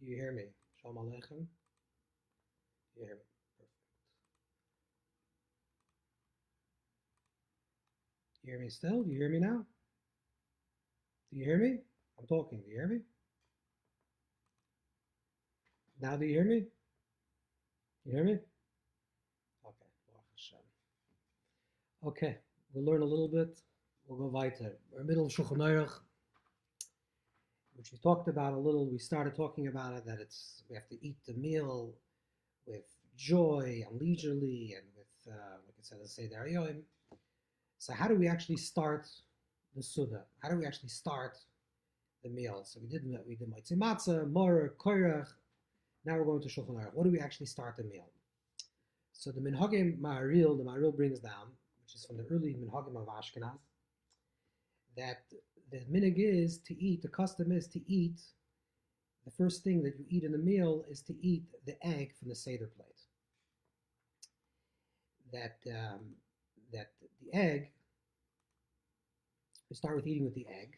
Do you hear me? Shalom Aleichem. Do you hear me? Perfect. You hear me still? Do you hear me now? Do you hear me? I'm talking. Do you hear me? Now do you hear me? You hear me? Okay. Baruch Hashem. Okay. We'll learn a little bit. We'll go weiter. We're in the middle of Shulchan Aruch, which we talked about a little. We started talking about it, that we have to eat the meal with joy and leisurely and with, like I said, the Seder. So how do we actually start the Suda? How do we actually start the meal? So we did Motzei Matzah, Moreh, Koirach. Now we're going to Shulchan Aruch. What do we actually start the meal? So the Minhagim Ma'aril, the Ma'aril brings down, which is from the early Minhagim of Ashkenaz, that the minhag is to eat, the custom is to eat, the first thing that you eat in the meal is to eat the egg from the Seder plate. That the egg, we start with eating with the egg,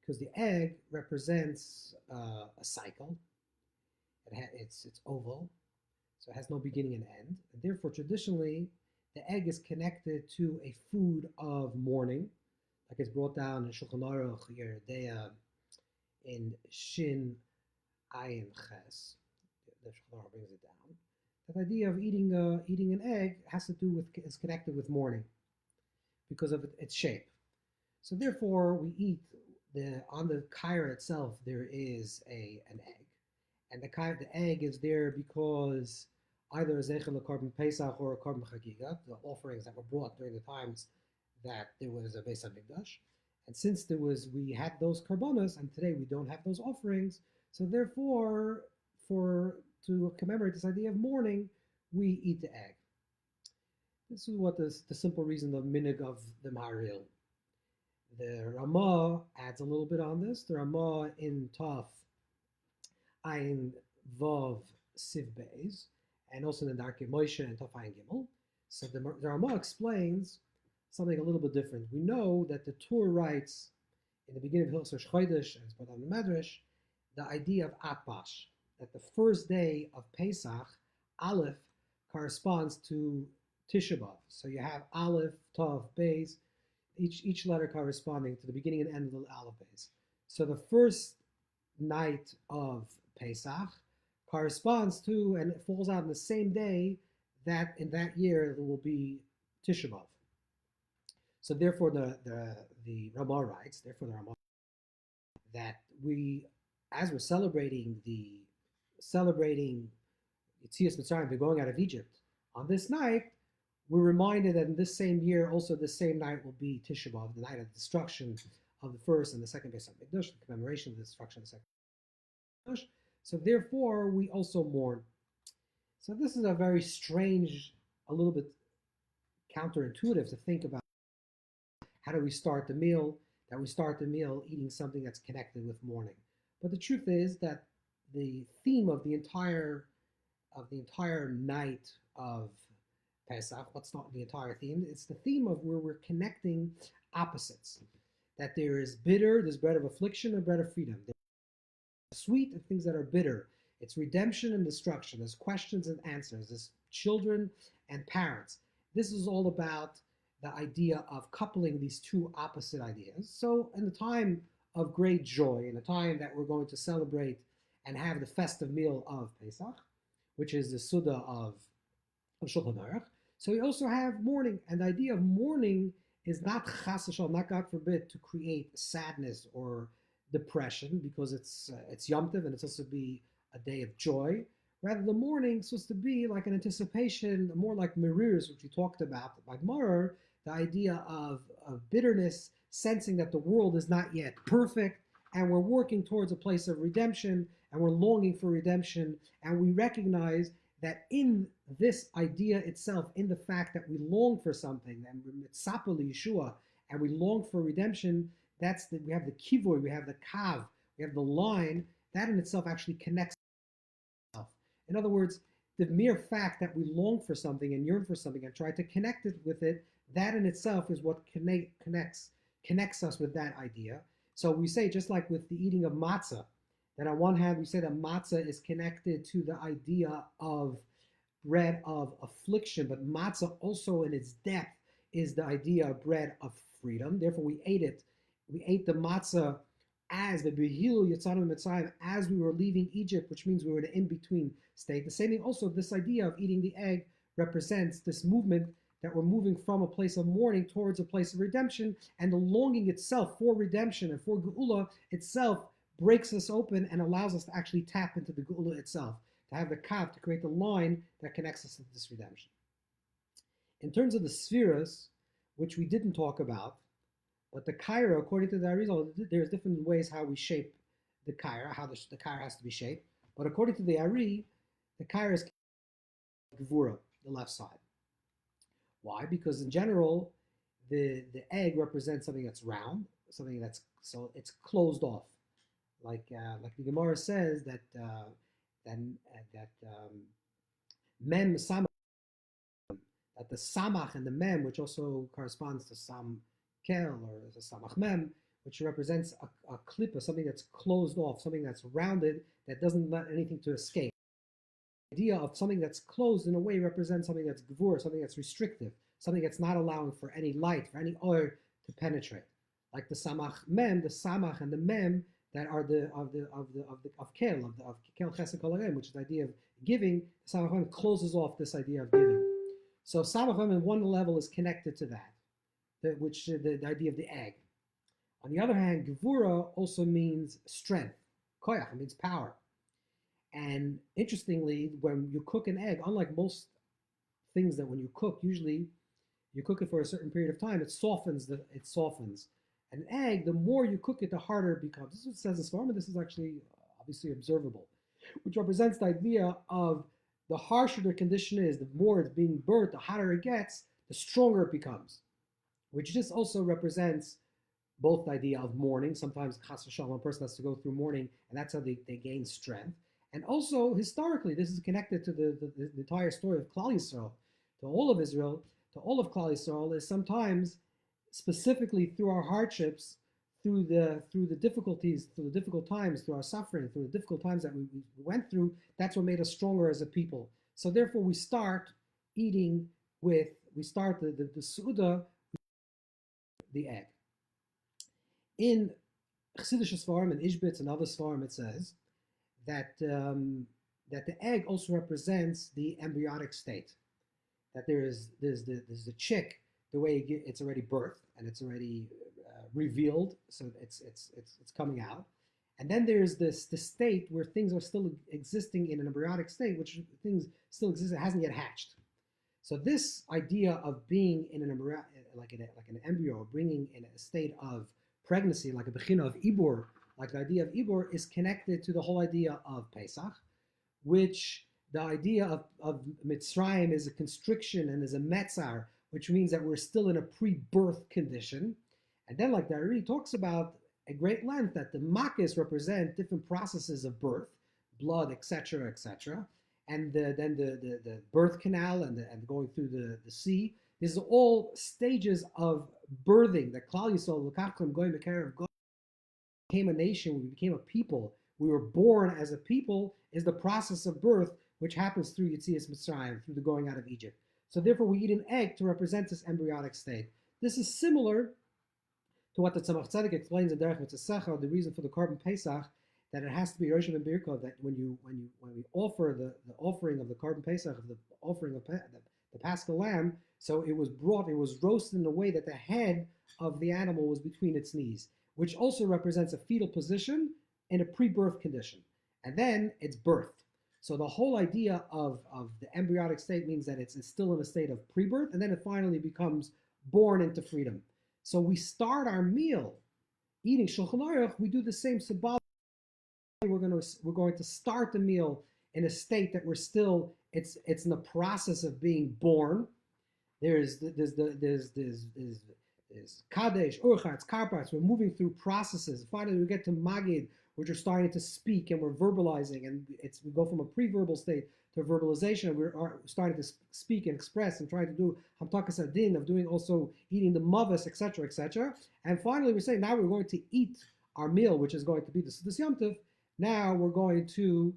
because the egg represents a cycle. It's oval, so it has no beginning and end. And therefore, traditionally, the egg is connected to a food of mourning, like it's brought down in Shulchan Aruch, Yeridea, in Shin Ayin Ches. The Shulchan Aruch brings it down. That idea of eating an egg is connected with mourning because of its shape. So therefore, we eat on the kaira itself. There is an egg, and the egg is there because either a zeichel korban Pesach or a korban chagiga, the offerings that were brought during the times that there was a Beis HaMikdash, and since we had those korbanos, and today we don't have those offerings, so therefore, to commemorate this idea of mourning, we eat the egg. This is what the simple reason of minhag of the Maharil. The Ramah adds a little bit on this. The Ramah in Taf Ayin Vav Siv Beis, and also in the Darkei Moshe and Taf Ayin Gimel. So the Ramah explains something a little bit different. We know that the Torah writes in the beginning of Hilchos Chodesh, and it's brought on the Medrash, the idea of Atbash, that the first day of Pesach, Aleph, corresponds to Tisha B'Av. So you have Aleph, Tav, Beis, each letter corresponding to the beginning and end of the Aleph Beis. So the first night of Pesach corresponds to, and it falls out on the same day that in that year there will be Tisha B'Av. So therefore the Ramah writes, that as we're celebrating Yetzias Mitzrayim, the going out of Egypt, on this night, we're reminded that in this same year, also the same night will be Tisha B'Av, the night of the destruction of the first and the second Beis HaMikdash, the commemoration of the destruction of the second Beis HaMikdash. So therefore, we also mourn. So this is a very strange, a little bit counterintuitive to think about. How do we start the meal? That we start the meal eating something that's connected with mourning. But the truth is that the theme of the entire night of Pesach, what's not the entire theme? It's the theme of where we're connecting opposites. That there is bitter, there's bread of affliction and bread of freedom. There's sweet and things that are bitter. It's redemption and destruction. There's questions and answers. There's children and parents. This is all about the idea of coupling these two opposite ideas. So in the time of great joy, in the time that we're going to celebrate and have the festive meal of Pesach, which is the Suda of Shulchan Aruch, so we also have mourning. And the idea of mourning is not chas v'shalom, not God forbid, to create sadness or depression, because it's Yom Tov and it's supposed to be a day of joy. Rather, the mourning is supposed to be like an anticipation, more like Merirs, which we talked about, like Maror, the idea of bitterness, sensing that the world is not yet perfect, and we're working towards a place of redemption, and we're longing for redemption, and we recognize that in this idea itself, in the fact that we long for something, and we're mitzapa Yeshua, and we long for redemption, we have the kivoy, we have the kav, we have the line, that in itself actually connects itself. In other words, the mere fact that we long for something and yearn for something and try to connect it with it, that in itself is what connects us with that idea. So we say, just like with the eating of matzah, that on one hand we say that matzah is connected to the idea of bread of affliction, but matzah also in its depth is the idea of bread of freedom. Therefore, we ate it. We ate the matzah as the behilu Yitzanu Mitzrayim, as we were leaving Egypt, which means we were in an in-between state. The same thing also, this idea of eating the egg represents this movement that we're moving from a place of mourning towards a place of redemption, and the longing itself for redemption and for Geula itself breaks us open and allows us to actually tap into the Geula itself, to have the kav, to create the line that connects us to this redemption. In terms of the spheres, which we didn't talk about, but the kaira, according to the Arizal, there's different ways how we shape the kaira, how the kaira has to be shaped. But according to the Ari, the kaira is gevura, the left side. Why? Because in general, the egg represents something that's round, something that's so it's closed off, like the Gemara says that mem samach, that the samach and the mem, which also corresponds to sam kel or a samach mem, which represents a klippa, something that's closed off, something that's rounded, that doesn't let anything to escape. The idea of something that's closed in a way represents something that's gevur, something that's restrictive, something that's not allowing for any light, for any oil to penetrate. Like the samach mem, the samach and the mem that are of kel, of kel chesed kol harem, which is the idea of giving. The samach mem closes off this idea of giving. So samach mem in one level is connected to that, the idea of the egg. On the other hand, gevura also means strength. Koyach, it means power. And interestingly, when you cook an egg, unlike most things that when you cook, usually you cook it for a certain period of time, it softens. An egg, the more you cook it, the harder it becomes. This is what it says in Swarm, and this is actually obviously observable, which represents the idea of the harsher the condition is, the more it's being burnt, the hotter it gets, the stronger it becomes. Which just also represents both the idea of mourning. Sometimes chas v'shalom, a person has to go through mourning, and that's how they gain strength. And also, historically, this is connected to the entire story of Klal Yisrael, to all of Israel, to all of Klal Yisrael, is sometimes, specifically through our hardships, through the difficulties, through the difficult times, through our suffering, through the difficult times that we went through, that's what made us stronger as a people. So therefore, we start the Su'udah, the egg. In Chassidish Sfarim and Ishbitz and other Sfarim, it says that the egg also represents the embryonic state. That there's the chick, the way it's already birthed and it's already revealed, so it's coming out, and then there's the state where things are still existing in an embryonic state, which things still exist, it hasn't yet hatched. So this idea of being in an embryo, like an embryo, bringing in a state of pregnancy, like a bechina of ibur, like the idea of ibur, is connected to the whole idea of Pesach, which the idea of Mitzrayim is a constriction and is a metzar, which means that we're still in a pre-birth condition. And then, like the Ari talks about at great length, that the makis represent different processes of birth, blood, etc., etc., and then the birth canal and going through the sea. These are all stages of birthing. That Klal Yisrael, L'kachtem Goyim B'Kerev Goyim, became a nation, we became a people, we were born as a people, is the process of birth, which happens through Yetzias Mitzrayim, through the going out of Egypt. So therefore we eat an egg to represent this embryonic state. This is similar to what the Tzemach Tzedek explains in Derech Mitzvah, the reason for the Korban Pesach, that it has to be Rosh and Birko, that when we offer the offering of the Korban Pesach, of the offering of the Paschal Lamb, so it was roasted in a way that the head of the animal was between its knees, which also represents a fetal position in a pre-birth condition. And then it's birthed. So the whole idea of the embryonic state means that it's still in a state of pre-birth, and then it finally becomes born into freedom. So we start our meal eating Shulchan Aruch, we do the same symbolic. We're going to start the meal in a state that we're still, it's in the process of being born. There's Kadesh, Urchatz, Karpatz. We're moving through processes. Finally, we get to Magid, which are starting to speak and we're verbalizing, and we go from a pre-verbal state to verbalization, and we're starting to speak and express and trying to do Hamtakas Adin, of doing also eating the Mavas, etc., etc. And finally, we're saying now we're going to eat our meal, which is going to be the Seudas Yom Tov, Now we're going to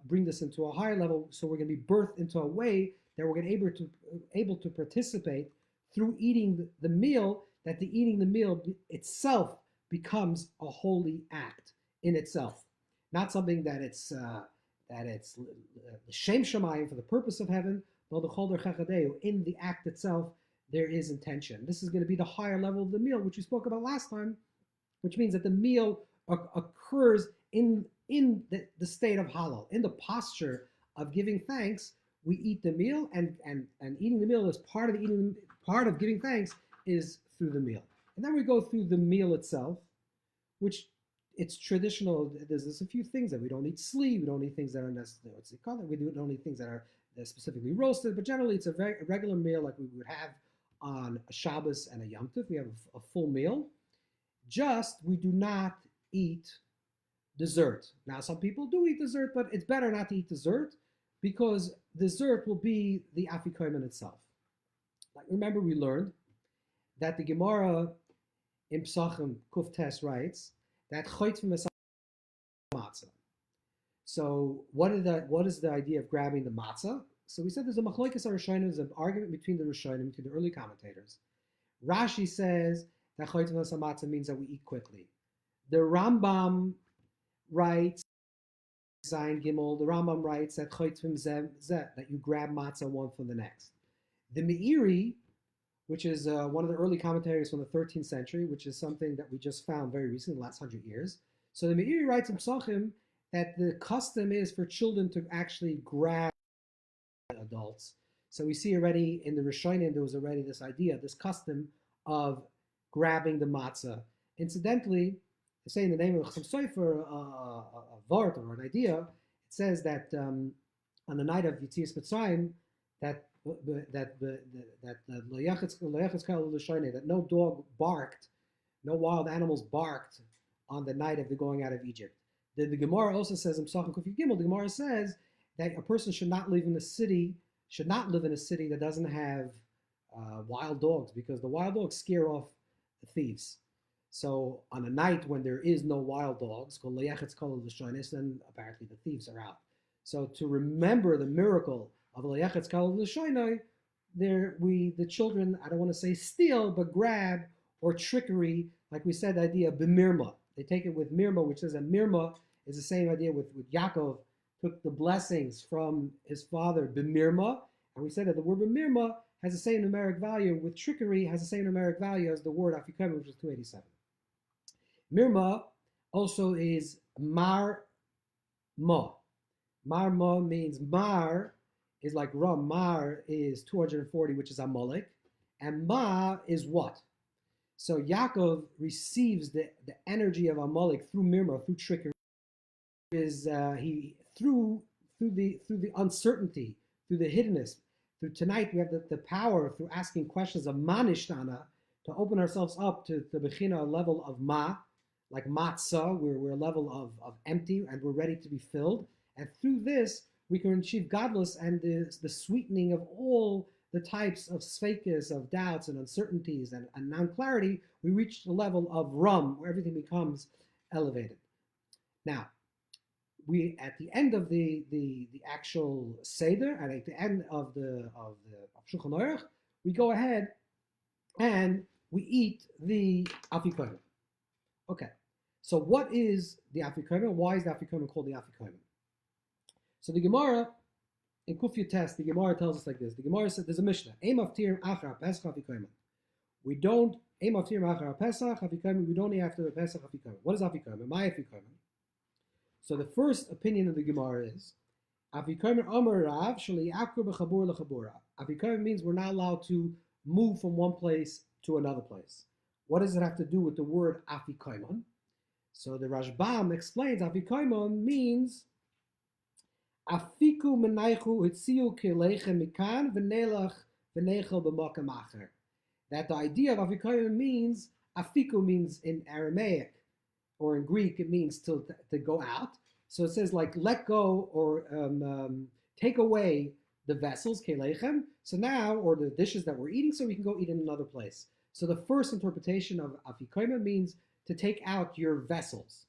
bring this into a higher level, so we're going to be birthed into a way that we're going to able to participate through eating the meal, that the eating the meal itself becomes a holy act in itself, not something that it's shem shamayim for the purpose of heaven, but the chol derech in the act itself there is intention. This is going to be the higher level of the meal, which we spoke about last time, which means that the meal occurs in the state of halal, in the posture of giving thanks. We eat the meal, and eating the meal is part of giving thanks is through the meal. And then we go through the meal itself, which it's traditional. There's a few things that we don't eat sleeve, we don't eat things that are necessarily, we don't eat things that are specifically roasted, but generally it's a very regular meal like we would have on a Shabbos and a Yom Tov. We have a full meal. Just we do not eat dessert. Now some people do eat dessert, but it's better not to eat dessert because dessert will be the afikomen itself. Like remember we learned that the Gemara in Pesachim Kuf Tes writes that choitzim matzah. So what is the idea of grabbing the matzah? So we said there's a machlokes Rishonim, there's an argument between the Rishonim, between the early commentators. Rashi says that choitzim matzah means that we eat quickly. The Rambam writes, Zayin Gimel, the Rambam writes that choitzim zeh, that you grab matzah one from the next. The Meiri, which is one of the early commentators from the 13th century, which is something that we just found very recently, in the last 100 years. So the Meiri writes in Pesachim that the custom is for children to actually grab adults. So we see already in the Rishonim, there was already this idea, this custom of grabbing the matzah. Incidentally, to say in the name of Chasam Sofer, a vart or an idea, it says that on the night of Yetzias Mitzrayim, that no dog barked, no wild animals barked on the night of the going out of Egypt. The Gemara also says in Pesachim Kuf Gimel, the Gemara says that a person should not live in a city that doesn't have wild dogs, because the wild dogs scare off the thieves. So on a night when there is no wild dogs, then apparently the thieves are out. So to remember the miracle of Eliyahu Kal L'Shoinai, the children, I don't want to say steal, but grab or trickery, like we said, the idea of b'mirma. They take it with mirma, which says that mirma is the same idea with Yaakov, took the blessings from his father b'mirma, and we said that the word b'mirma has the same numeric value, with trickery has the same numeric value as the word afikomen, which is 287. Mirma also is mar ma. Mar ma means mar is like Ram. Mar is 240, which is Amalek, and Ma is what? So Yaakov receives the energy of Amalek through Mirma, through trickery. Through the uncertainty, through the hiddenness. Through tonight we have the power through asking questions of Manishtana to open ourselves up to the Bechina level of Ma, like Matzah, where we're a level of empty and we're ready to be filled. And through this, we can achieve godless and the sweetening of all the types of sveikas, of doubts and uncertainties and non-clarity. We reach the level of rum, where everything becomes elevated. Now, we at the end of the actual Seder, and at the end of Shulchan Aruch, we go ahead and we eat the afikomen. Okay, so what is the afikomen? Why is the afikomen called the afikomen? So the Gemara, in Kufya Test, the Gemara tells us like this. The Gemara says, there's a Mishnah. Eim aftirim achar Pesach afikomen. We don't, Eim aftirim achar Pesach afikomen, we don't eat after the Pesach afikomen. What is afikomen? My afikomen. So the first opinion of the Gemara is, afikomen amar Rav shali akur b'chabur l'chabura. Afikomen means we're not allowed to move from one place to another place. What does it have to do with the word afikomen? So the Rashbam explains, afikomen means Afiku menaychu hitziu kelechem mikan v'nelach v'nechel b'makam acher. That the idea of afikomen means, afiku means in Aramaic, or in Greek it means to go out. So it says like let go or take away the vessels, kelechem. So now, or the dishes that we're eating, so we can go eat in another place. So the first interpretation of afikomen means to take out your vessels.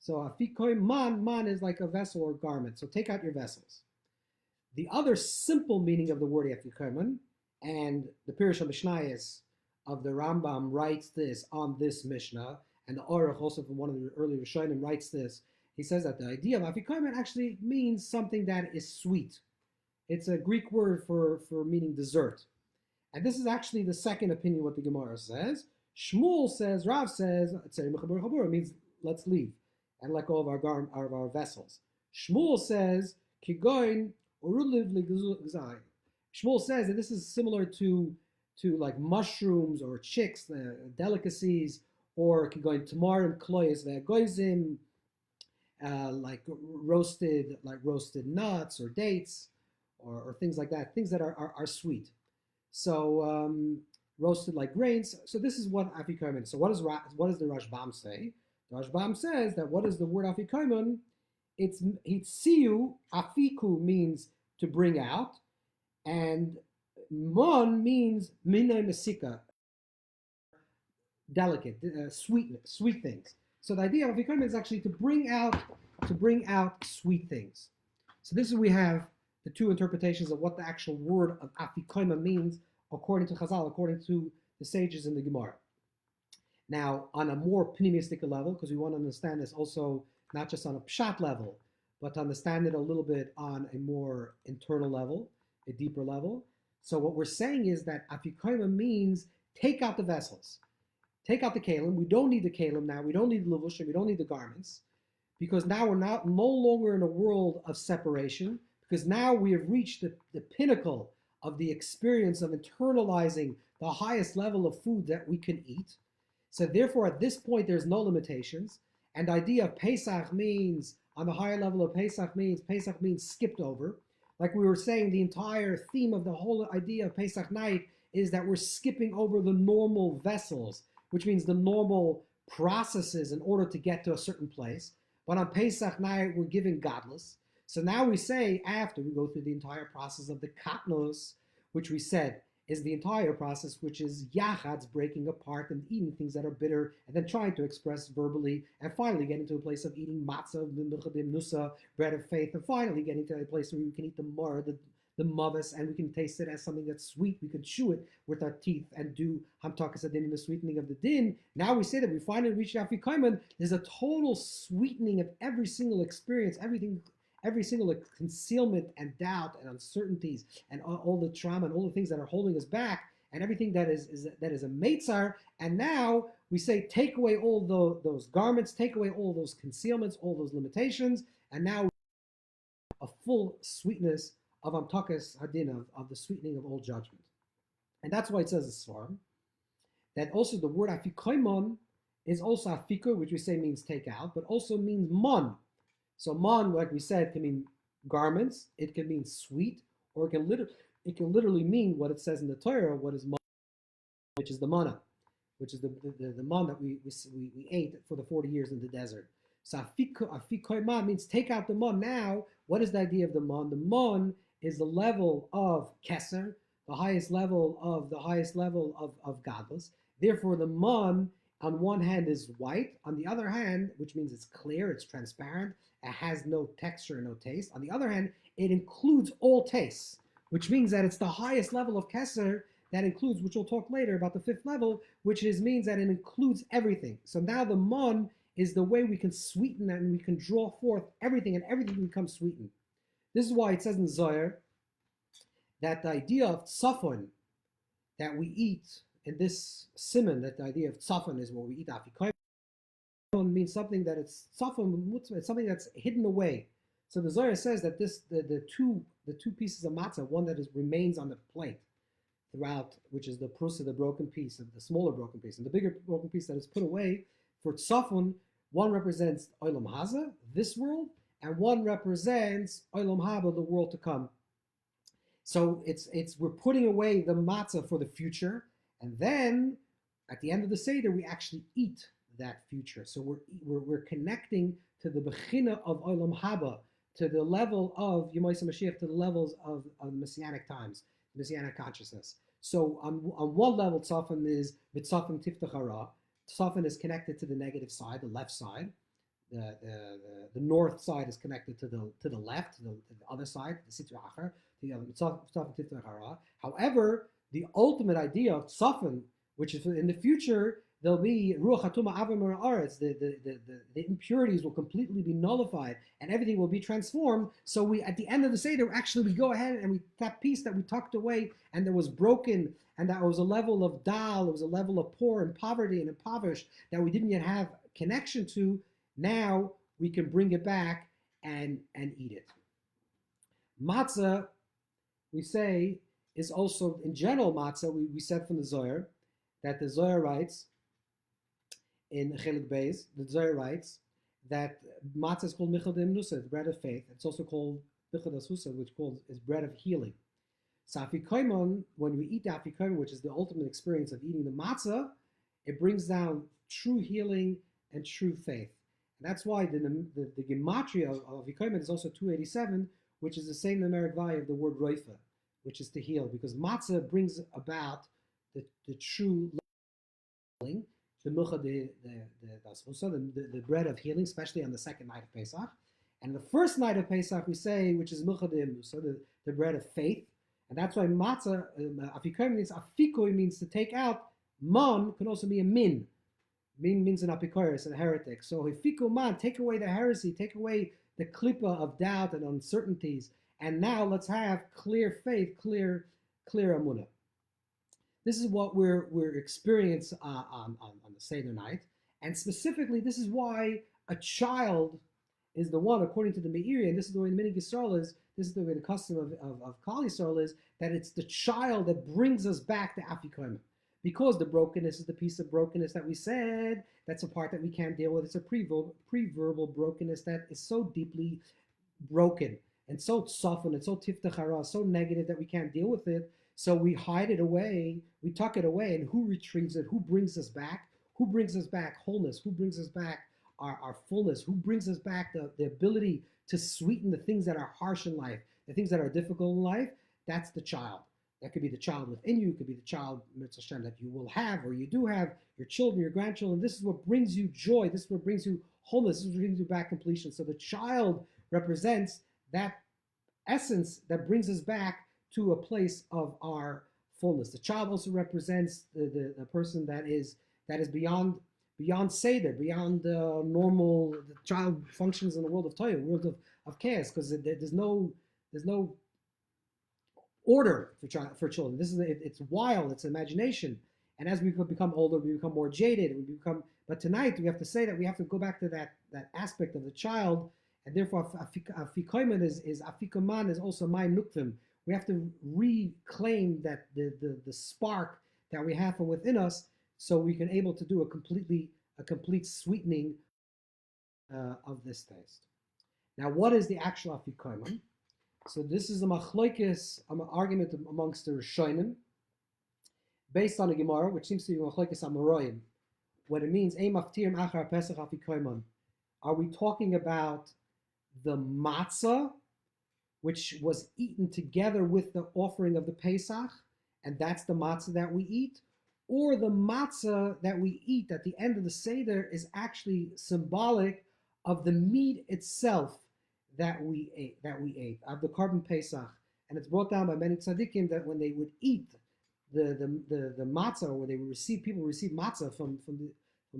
So afikoim man is like a vessel or garment. So take out your vessels. The other simple meaning of the word afikoiman, and the Pirush HaMishnayos of the Rambam writes this on this Mishnah, and the Aruch also from one of the early Rishonim writes this. He says that the idea of afikoiman actually means something that is sweet. It's a Greek word for meaning dessert. And this is actually the second opinion what the Gemara says. Shmuel says, Rav says, it means let's leave and let go of our vessels. Shmuel says, Kigoin Shmuel says that this is similar to like mushrooms or chicks, delicacies, or Kigoin Tamarim Kloyes Ve'agoizim, like roasted nuts or dates or things like that, things that are sweet. So roasted like grains. So this is what afikoiman. So what does the Rashbam say? The Rashbam says that what is the word afikoiman? It's hitziu. Afiku means to bring out, and mon means minay mesika, delicate, sweet things. So the idea of afikoiman is actually to bring out sweet things. So this is we have the two interpretations of what the actual word of afikoiman means according to Chazal, according to the sages in the Gemara. Now, on a more pneumistic level, because we want to understand this also not just on a pshat level, but to understand it a little bit on a more internal level, a deeper level. So what we're saying is that afikoiman means take out the vessels, take out the kalim. We don't need the kalim now. We don't need the levushim. We don't need the garments, because now we're no longer in a world of separation, because now we have reached the pinnacle of the experience of internalizing the highest level of food that we can eat. So therefore, at this point, there's no limitations. And the idea of Pesach means, on the higher level of Pesach means skipped over. Like we were saying, the entire theme of the whole idea of Pesach night is that we're skipping over the normal vessels, which means the normal processes in order to get to a certain place. But on Pesach night, we're giving godless. So now we say, after we go through the entire process of the katnos, which we said is the entire process, which is yachad's breaking apart and eating things that are bitter, and then trying to express verbally, and finally getting to a place of eating matzah, nusa, bread of faith, and finally getting to a place where we can eat the mar, the mavis, and we can taste it as something that's sweet. We can chew it with our teeth and do hamtakas adin in the sweetening of the din. Now we say that we finally reached afikoiman. There's a total sweetening of every single experience, every single concealment and doubt and uncertainties and all the trauma and all the things that are holding us back and everything that is a meitzar. And now we say, take away all those garments, take away all those concealments, all those limitations, and now a full sweetness of amtakas hadin, of the sweetening of all judgment. And that's why it says in Svarim that also the word afikoimon is also afiku, which we say means take out, but also means mon. So mon, like we said, can mean garments, it can mean sweet, or it can literally mean what it says in the Torah, what is mon, which is the manna, which is the man that we ate for the 40 years in the desert. So afikoimon means take out the mon. Now, what is the idea of the mon? The mon is the level of keser, the highest level of godless. Therefore, the mon on one hand is white, on the other hand, which means it's clear, it's transparent, it has no texture, no taste. On the other hand, it includes all tastes, which means that it's the highest level of keser that includes, which we'll talk later about the fifth level, which means that it includes everything. So now the mon is the way we can sweeten and we can draw forth everything, and everything becomes sweetened. This is why it says in Zohar that the idea of Tzfon that we eat in this simon, that the idea of Tzfon is what we eat afikoim, means something that it's Tzfon, it's something that's hidden away. So the Zohar says that the two pieces of matzah, one that remains on the plate throughout, which is the prusa, the broken piece, of the smaller broken piece, and the bigger broken piece that is put away for Tzfon, one represents Olam Haza, this world, and one represents Olam Haba, the world to come. So we're putting away the matzah for the future, and then at the end of the Seder we actually eat that future. So we're connecting to the bechina of Olam Haba, to the level of Yemais Mashiach, to the levels of Messianic times, Messianic consciousness. So on one level, Tzfon is Tzfon Tiftach Hara. Tzfon is connected to the negative side, the left side, the north side is connected to the left, to the other side, the Sitra Acher, the Tzfon Titna Hara. However, the ultimate idea of Tzfon, which is in the future, there'll be Ruach HaTumah Avim Ha'aretz, the impurities will completely be nullified and everything will be transformed. So we, at the end of the Seder, actually we go ahead and that piece that we tucked away and that was broken, and that was a level of dal, it was a level of poor and poverty and impoverished that we didn't yet have connection to, now we can bring it back and eat it. Matzah, we say, is also, in general, matzah, we said from the Zohar, that the Zohar writes, in Chelik Beis, the Zohar writes that matzah is called Michal De'Mnusa, the bread of faith. It's also called Michal Asusa, which is bread of healing. So afikoimon, when we eat the afikoimon, which is the ultimate experience of eating the matzah, it brings down true healing and true faith. And that's why the gematria of afikoimon is also 287, which is the same numeric value of the word roifa, which is to heal, because matzah brings about the true healing, the bread of healing, especially on the second night of Pesach. And the first night of Pesach, we say, which is the bread of faith. And that's why matzah, afikoim means, afikoi means to take out. Man can also be a min. Min means an apikoris, a heretic. So afiku man, take away the heresy, take away the klippa of doubt and uncertainties. And now let's have clear faith, clear amunah. This is what we're experiencing on the Seder night. And specifically, this is why a child is the one, according to the Meiri, and this is the way the Minig Yisrael is, this is the way the custom of Klal Yisrael is, that it's the child that brings us back to Afikoimim. Because the brokenness is the piece of brokenness that we said, that's a part that we can't deal with. It's a pre-verbal brokenness that is so deeply broken and so tzafon and so tiftachara, so negative that we can't deal with it. So we hide it away, we tuck it away, and who retrieves it? Who brings us back? Who brings us back wholeness? Who brings us back our fullness? Who brings us back the ability to sweeten the things that are harsh in life, the things that are difficult in life? That's the child. That could be the child within you. It could be the child, Mitzvah Shem, that you will have, or you do have, your children, your grandchildren. This is what brings you joy. This is what brings you wholeness. This is what brings you back completion. So the child represents that essence that brings us back to a place of our fullness. The child also represents the person that is beyond Seder, beyond normal. The child functions in the world of Toya, world of chaos, because there's no order for children. It's wild, it's imagination. And as we become older, we become more jaded. But tonight we have to say that we have to go back to that aspect of the child, and therefore afikoman is afikoman is also my nukvim. We have to reclaim that the spark that we have from within us, so we can able to do a complete sweetening of this taste. Now, what is the actual afikoman? So this is a machlokes, an argument amongst the Rishonim, based on a Gemara, which seems to be machlokes Amoraim, when it means Ein maftirim achar Pesach afikoman. Are we talking about the matzah, which was eaten together with the offering of the Pesach, and that's the matzah that we eat? Or the matzah that we eat at the end of the Seder is actually symbolic of the meat itself that we ate of the Korban Pesach? And it's brought down by many tzaddikim that when they would eat the matzah, or when they would people receive matzah from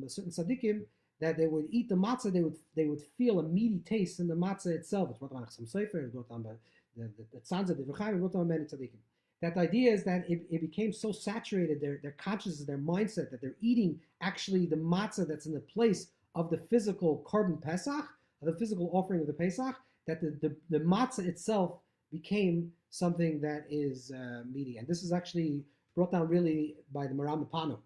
a certain tzaddikim, that they would eat the matzah, they would feel a meaty taste in the matzah itself. It's brought down by some sefer, it's brought down by the Tzanza, the V'chaim, it's brought down by many tzaddikim. That idea is that it became so saturated, their consciousness, their mindset, that they're eating actually the matzah that's in the place of the physical Korban Pesach, the physical offering of the Pesach, that the matzah itself became something that is meaty. And this is actually brought down really by the Maram Mapano.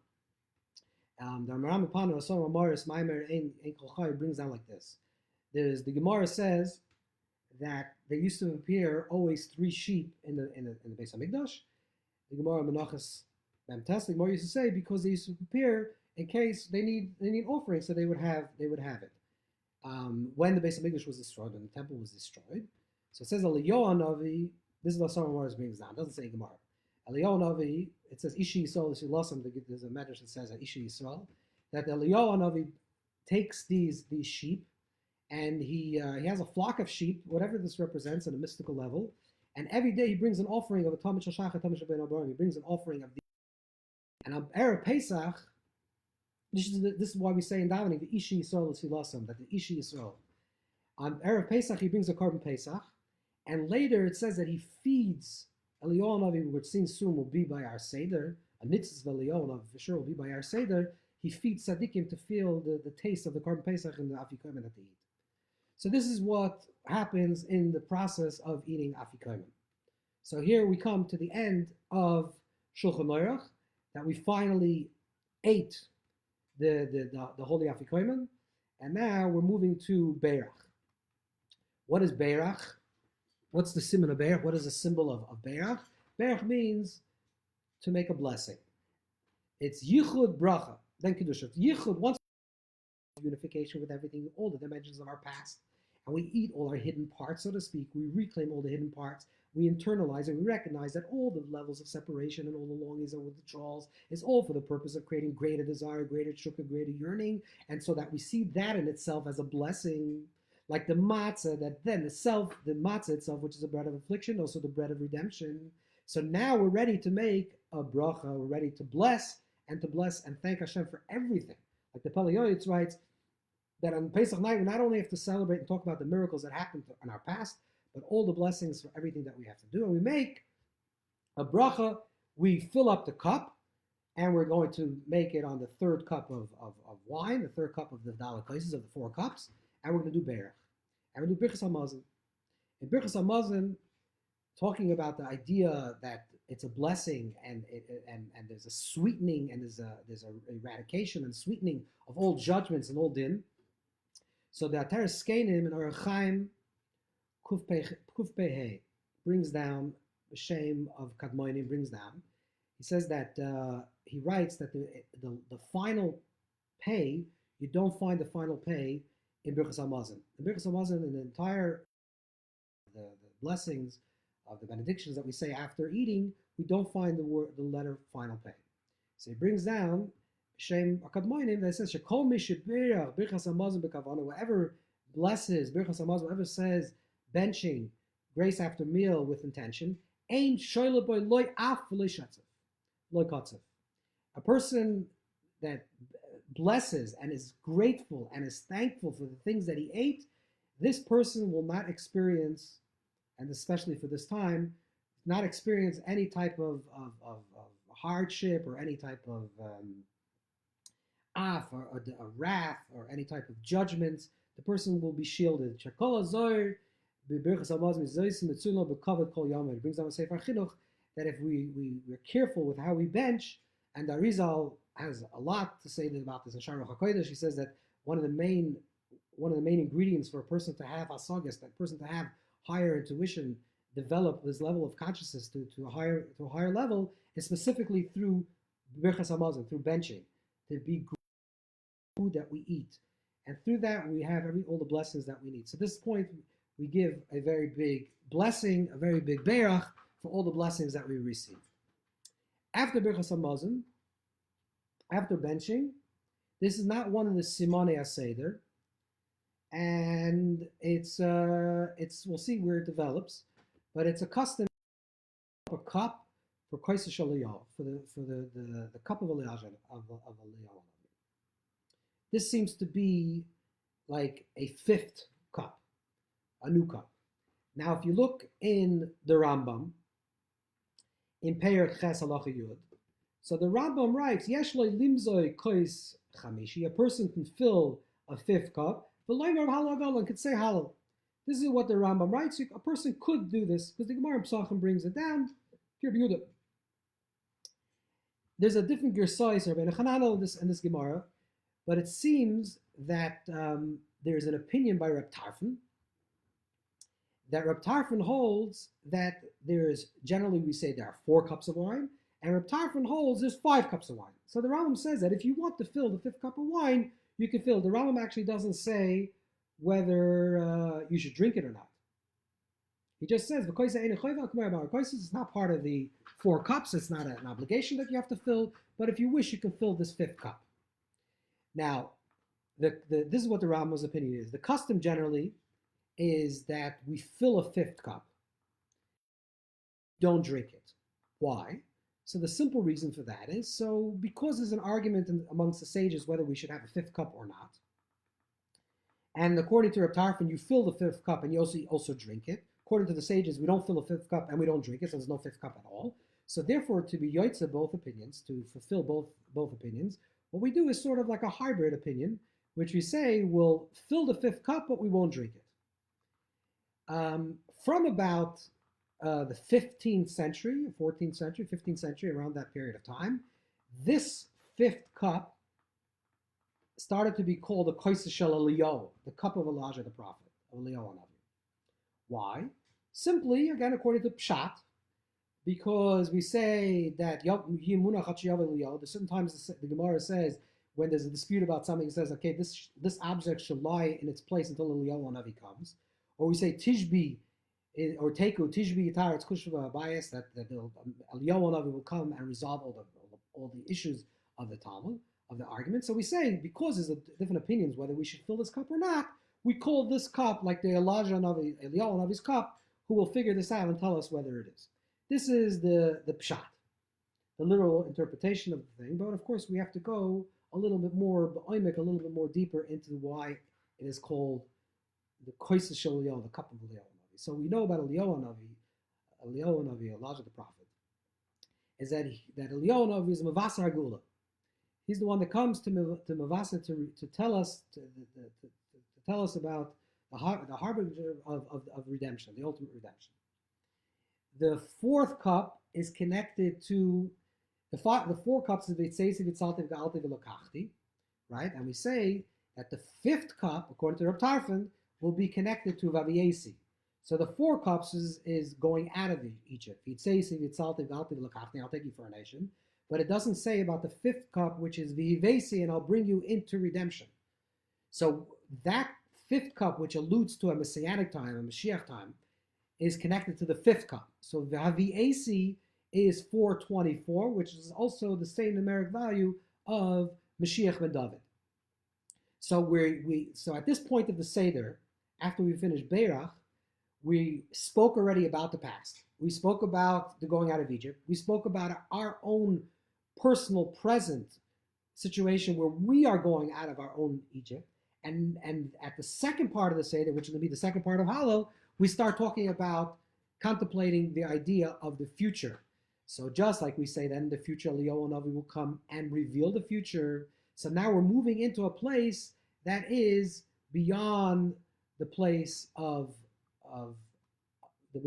The Maram Mapano, Asor Amaris, Maimer, Ein Kol Chai, brings down like this. The Gemara says that there used to appear always 3 sheep in the Beis Hamikdash. The Gemara Menachos Memtes, the Gemara used to say, because they used to appear in case they need offering, so they would have it. When the Beis Hamikdash was destroyed, when the temple was destroyed, so it says Eliyahu Navi. This is what some Gemara brings down. It doesn't say Gemara. Eliyahu Navi. It says Ishi Yisrael. There's a medrash that says that Ishi Yisrael, that Eliyahu Navi takes these sheep and he has a flock of sheep, whatever this represents on a mystical level, and every day he brings an offering of a Tamid Shal Shachar, Tamid Shal Ben Abarim. He brings an offering of the. And on Erev Pesach, this is why we say in davening the Ishi Yisrael is Hilasam, that the Ishi Yisrael. On Erev Pesach he brings a korban Pesach, and later it says that he feeds Eliyahu Navi, which soon will be by our Seder. A Nitzvah Eliyahu Navi for sure will be by our Seder. He feeds tzaddikim to feel the taste of the korban Pesach and the afikomen that they eat. So this is what happens in the process of eating afikomen. So here we come to the end of Shulchan Aruch, that we finally ate the holy afikomen, and now we're moving to Beirach. What is Beirach? What's the simon of Beirach? What is the symbol of Beirach? Beirach means to make a blessing. It's yichud bracha, then kedusha. Yichud, once unification with everything, all the dimensions of our past, and we eat all our hidden parts, so to speak. We reclaim all the hidden parts. We internalize and we recognize that all the levels of separation and all the longings and withdrawals is all for the purpose of creating greater desire, greater shukah, greater yearning, and so that we see that in itself as a blessing, like the matzah, that then the matzah itself, which is the bread of affliction, also the bread of redemption. So now we're ready to make a bracha, we're ready to bless and thank Hashem for everything. Like the Pele Yoetz writes, that on Pesach night, we not only have to celebrate and talk about the miracles that happened in our past, but all the blessings for everything that we have to do. And we make a bracha, we fill up the cup, and we're going to make it on the third cup of wine, the third cup of the Daled Kaises of the 4 cups, and we're going to do Beirach. And we do Birchas HaMazon. In Birchas HaMazon, talking about the idea that it's a blessing and there's a sweetening and there's a eradication and sweetening of all judgments and all din. So the Ateres Skenim in Orach Chaim Kuf Pei brings down the shame of Kadmonim, brings down. He says that he writes that the final pay, you don't find the final pay in Birchas HaMazon. The Birchas HaMazon, in the entire the blessings of the benedictions that we say after eating, we don't find the letter final pay. So he brings down Shem Akadmoinim that says Shekol Mishibirach Birchas HaMazon Bekavana, whoever blesses Birchas HaMazon, whoever says benching grace after meal with intention, Ein Shoyle Boy Loy Af V'Loy Shatzav Loy Kotzav. A person that blesses and is grateful and is thankful for the things that he ate, this person will not experience, and especially for this time, not experience any type of hardship or any type of or wrath or any type of judgments. The person will be shielded. It brings down a Sefer Chinuch that if we're careful with how we bench, and the Arizal has a lot to say about this in Shaarei HaKodesh. He says that one of the main ingredients for a person to have asagas, that person to have higher intuition, develop this level of consciousness to a higher level, is specifically through Birchas HaMazon, through benching, to be food that we eat, and through that we have all the blessings that we need. So at this point, we give a very big blessing, a very big Beirach for all the blessings that we receive. After Birchas HaMazon, after benching, this is not one of the Simonei HaSeder, and it's we'll see where it develops, but it's a custom, a cup for Koisa Eliyahu, for the cup of Eliyahu of Eliyahu. This seems to be like a 5th cup, a new cup. Now, if you look in the Rambam, in Perek Ches Halacha Yud, so the Rambam writes, Yesh lo limzoi kois chamishi, a person can fill a 5th cup, but loimer halal and could say halal. This is what the Rambam writes. A person could do this because the Gemara in Pesachim brings it down. There's a different gersais or Rabbeinu in this Gemara, but it seems that there's an opinion by Reb Tarfon that Reb Tarfon holds that there's generally we say there are 4 cups of wine, and Reb Tarfon holds there's 5 cups of wine. So the Rambam says that if you want to fill the 5th cup of wine, you can fill. The Rambam actually doesn't say whether you should drink it or not. He just says it's not part of the 4 cups. It's not an obligation that you have to fill. But if you wish, you can fill this 5th cup. Now, This is what the Rambam's opinion is. The custom generally is that we fill a fifth cup, don't drink it. Why? So the simple reason for that is because there's an argument amongst the sages whether we should have a fifth cup or not. And according to Reb Tarfon, you fill the fifth cup and you also drink it. According to the sages, we don't fill a fifth cup and we don't drink it, so there's no fifth cup at all. So therefore, to be yotzeh both opinions, to fulfill both opinions, what we do is sort of like a hybrid opinion, which we say we'll fill the fifth cup, but we won't drink it. From about the 15th century, 14th century, 15th century, around that period of time, this fifth cup started to be called the Koisa Shel Eliyahu, the cup of Elijah the prophet, of Eliyahu Hanavi. Why? Simply, again, according to Pshat, because we say that there's certain times the Gemara says when there's a dispute about something, it says, okay, this object should lie in its place until Eliyahu Hanavi comes. Or we say Tishbi, or Teku, Tishbi Yitar, it's Kushva bias, that Eliyahu Hanavi will come and resolve all the issues of the Talmud, of the argument. So we say, because there's different opinions whether we should fill this cup or not, we call this cup like the Eliyahu Hanavi's cup, who will figure this out and tell us whether it is. This is the pshat, the literal interpretation of the thing. But of course, we have to go a little bit more, a little bit more deeper into why it is called the Koisa Shel Eliyahu, the cup of Eliyahu Hanavi. So we know about Eliyahu Hanavi, Elijah the prophet, is that Eliyahu Hanavi is Mavasa Hagula. He's the one that comes to Mavasa to tell us to tell us about the harbinger of redemption, the ultimate redemption. The fourth cup is connected to the four cups of Vitzeisi, Vitzalti, V'Galti, V'Lokachti, right? And we say that the fifth cup, according to Reb Tarfon, will be connected to Vaviesi. So the four cups is going out of Egypt. Vitzeisi, Vitzalti, V'Galti, V'Lokachti, I'll take you for a nation. But it doesn't say about the fifth cup, which is V'Hivesi, and I'll bring you into redemption. So that fifth cup, which alludes to a messianic time, a Mashiach time, is connected to the fifth cup. So the V'Hivesi is 424, which is also the same numeric value of Mashiach ben David. So so at this point of the Seder, after we finished Beirach, we spoke already about the past. We spoke about the going out of Egypt. We spoke about our own personal present situation where we are going out of our own Egypt. And at the second part of the Seder, which is going to be the second part of Hallel, we start talking about contemplating the idea of the future. So just like we say, then the future Eliyahu Hanavi will come and reveal the future. So now we're moving into a place that is beyond the place of where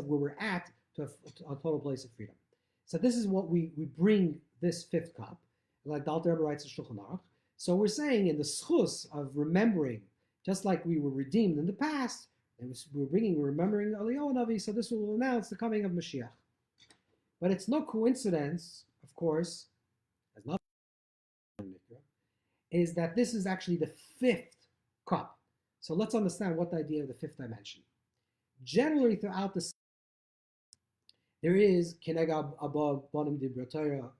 we're at to a total place of freedom. So this is what we bring this fifth cup, like the Alter Rebbe writes in Shulchan Aruch. So we're saying in the schus of remembering, just like we were redeemed in the past, and we're remembering Eliyahu Hanavi, so this will announce the coming of Mashiach. But it's no coincidence, of course, as not is that this is actually the fifth cup. So let's understand what the idea of the fifth dimension. Generally, throughout the there is Kenega Abba Banim Dibra Torah.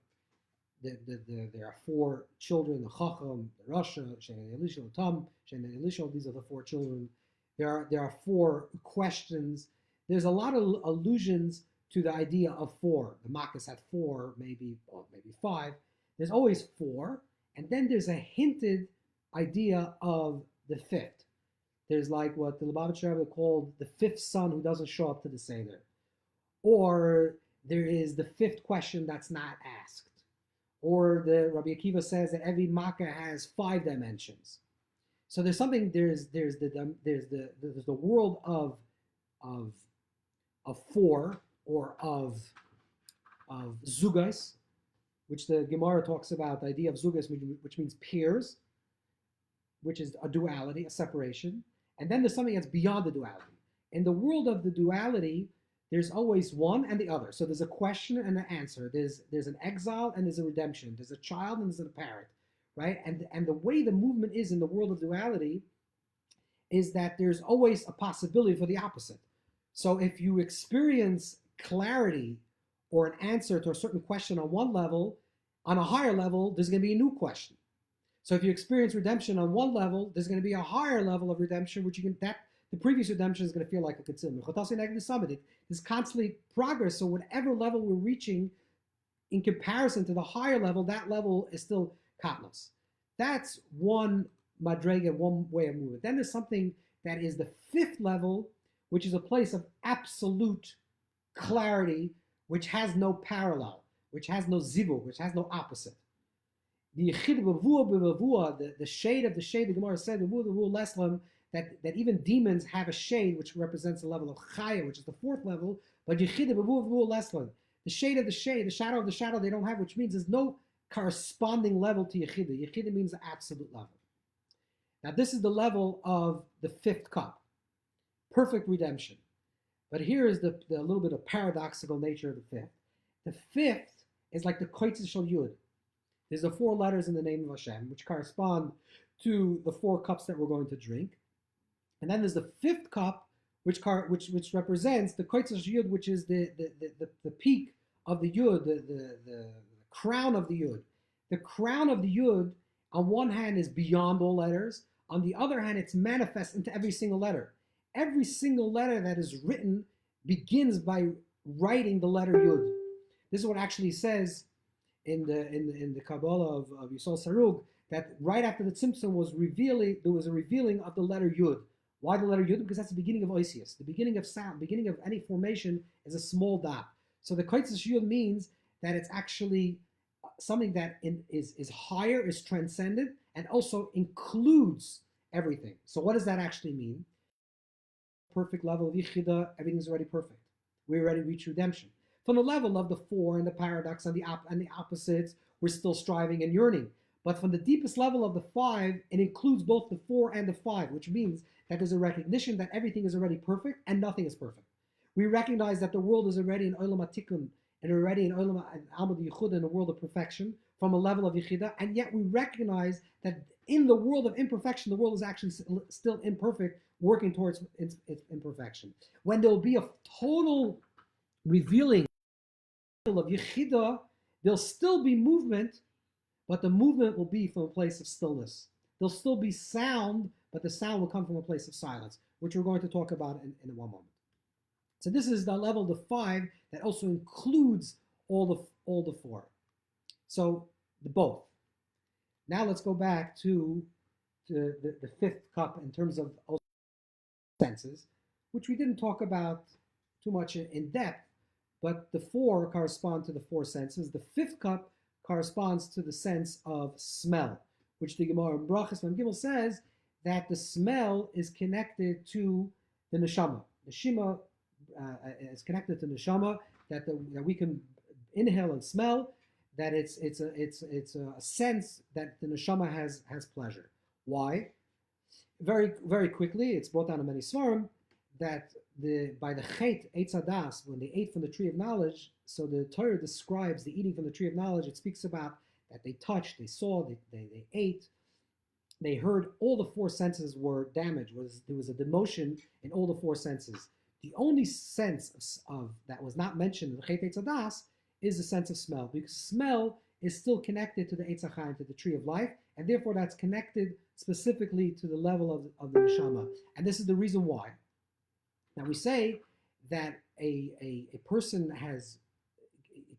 There are four children: the Chacham, the Rasha, Shenei Elisha, the Tam, Shenei Elisha. These are the four children. There are four questions. There's a lot of allusions to the idea of four. The Makkas had four, maybe five. There's always four, and then there's a hinted idea of the fifth. There's like what the Lubavitcher Rebbe called the fifth son who doesn't show up to the Seder. Or there is the fifth question that's not asked. Or the Rabbi Akiva says that every Makkah has 5 dimensions. So there's something. There's the world of four, or of zugas, which the Gemara talks about, the idea of zugas, which means pairs, which is a duality, a separation. And then there's something that's beyond the duality. In the world of the duality, there's always one and the other. So there's a question and an answer. There's an exile and there's a redemption. There's a child and there's a parent, right? And the way the movement is in the world of duality is that there's always a possibility for the opposite. So if you experience clarity or an answer to a certain question on one level, on a higher level, there's going to be a new question. So if you experience redemption on one level, there's going to be a higher level of redemption, which the previous redemption is going to feel like a concealment. There's constantly progress. So whatever level we're reaching, in comparison to the higher level, that level is still katnos. That's one madrega, one way of movement. Then there's something that is the fifth level, which is a place of absolute clarity, which has no parallel, which has no zivug, which has no opposite. The shade of the shade, the Gemara said, that even demons have a shade, which represents the level of chaya, which is the fourth level, but the shade of the shade, the shadow of the shadow, they don't have, which means there's no corresponding level to Yechida. Yechida means the absolute level. Now this is the level of the fifth cup, perfect redemption. But here is the little bit of paradoxical nature of the fifth. The fifth is like the koitzes shel yud. There's the four letters in the name of Hashem, which correspond to the four cups that we're going to drink. And then there's the fifth cup, which represents the koitzes shel yud, which is the peak of the yud, the crown of the yud. The crown of the yud, on one hand, is beyond all letters. On the other hand, it's manifest into every single letter. Every single letter that is written begins by writing the letter yud. This is what actually says in the Kabbalah of Yisrael Sarug, that right after the Tzimtzum there was a revealing of the letter yud. Why the letter yud? Because that's the beginning of Oisius. The beginning of sound, beginning of any formation is a small dot. So the koitzes yud means that it's actually something that is higher, is transcendent, and also includes everything. So what does that actually mean? Perfect level of Yichida, everything's already perfect. We already reached redemption. From the level of the four and the paradox and the opposites, we're still striving and yearning. But from the deepest level of the five, it includes both the four and the five, which means that there's a recognition that everything is already perfect and nothing is perfect. We recognize that the world is already in Olam HaTikun and already in Olam Almad Yichud, in the world of perfection, from a level of Yichida, and yet we recognize that in the world of imperfection, the world is actually still imperfect, working towards its imperfection. When there will be a total revealing of Yichida, there'll still be movement, but the movement will be from a place of stillness. There'll still be sound, but the sound will come from a place of silence, which we're going to talk about in one moment. So this is the level of the five that also includes all the four. So the both. Now let's go back to the fifth cup in terms of senses, which we didn't talk about too much in depth, but the four correspond to the four senses. The fifth cup corresponds to the sense of smell, which the Gemara in Brachas Mem Gimel says that the smell is connected to the neshama. Neshama is connected to neshama, that we can inhale and smell. That it's a sense that the neshama has pleasure. Why? Very very quickly, it's brought down in many svarim that by the chet eitz hadas, when they ate from the tree of knowledge, so the Torah describes the eating from the tree of knowledge. It speaks about that they touched, they saw, they ate, they heard. All the four senses were damaged. There was a demotion in all the four senses. The only sense of that was not mentioned in the chet eitz hadas is the sense of smell, because smell is still connected to the Eitz HaChaim, to the tree of life, and therefore that's connected specifically to the level of the neshama. And this is the reason why. Now we say that a person